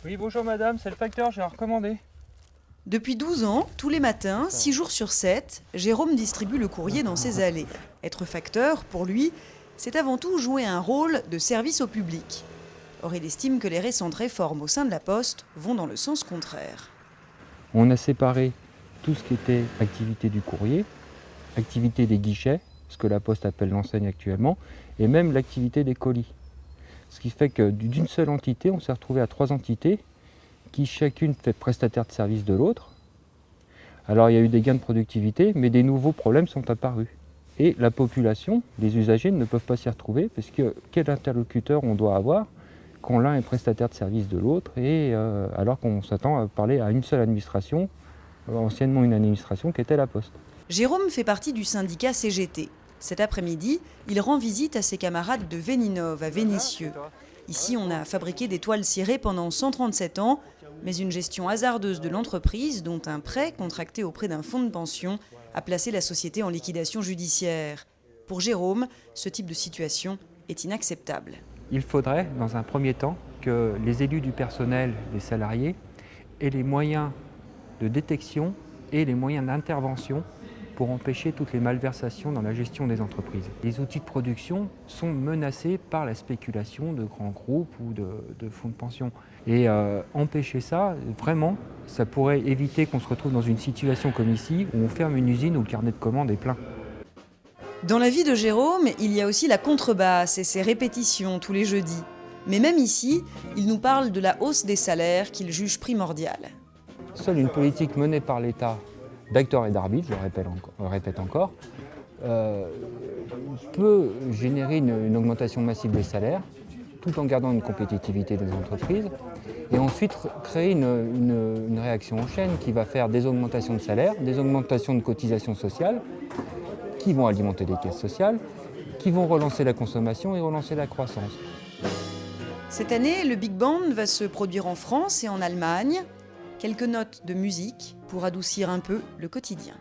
Oui, bonjour madame, c'est le facteur, j'ai un recommandé. Depuis 12 ans, tous les matins, 6 jours sur 7, Jérôme distribue le courrier dans ses allées. Être facteur, pour lui, c'est avant tout jouer un rôle de service au public. Or, il estime que les récentes réformes au sein de la Poste vont dans le sens contraire. On a séparé tout ce qui était activité du courrier, activité des guichets, ce que la Poste appelle l'enseigne actuellement, et même l'activité des colis. Ce qui fait que d'une seule entité, on s'est retrouvé à 3 entités qui chacune fait prestataire de service de l'autre. Alors il y a eu des gains de productivité, mais des nouveaux problèmes sont apparus. Et la population, les usagers ne peuvent pas s'y retrouver parce que quel interlocuteur on doit avoir quand l'un est prestataire de service de l'autre, et alors qu'on s'attend à parler à une seule administration, anciennement une administration qui était la Poste. Jérôme fait partie du syndicat CGT. Cet après-midi, il rend visite à ses camarades de Véninov à Vénissieux. Ici, on a fabriqué des toiles cirées pendant 137 ans, mais une gestion hasardeuse de l'entreprise, dont un prêt contracté auprès d'un fonds de pension, a placé la société en liquidation judiciaire. Pour Jérôme, ce type de situation est inacceptable. Il faudrait, dans un premier temps, que les élus du personnel, les salariés, aient les moyens de détection et les moyens d'intervention pour empêcher toutes les malversations dans la gestion des entreprises. Les outils de production sont menacés par la spéculation de grands groupes ou de fonds de pension. Et empêcher ça, vraiment, ça pourrait éviter qu'on se retrouve dans une situation comme ici, où on ferme une usine où le carnet de commandes est plein. Dans la vie de Jérôme, il y a aussi la contrebasse et ses répétitions tous les jeudis. Mais même ici, il nous parle de la hausse des salaires qu'il juge primordiale. Seule une politique menée par l'État d'acteurs et d'arbitres, je le répète encore, peut générer une augmentation massive des salaires, tout en gardant une compétitivité des entreprises, et ensuite créer une réaction en chaîne qui va faire des augmentations de salaires, des augmentations de cotisations sociales, qui vont alimenter les caisses sociales, qui vont relancer la consommation et relancer la croissance. Cette année, le Big Band va se produire en France et en Allemagne. Quelques notes de musique pour adoucir un peu le quotidien.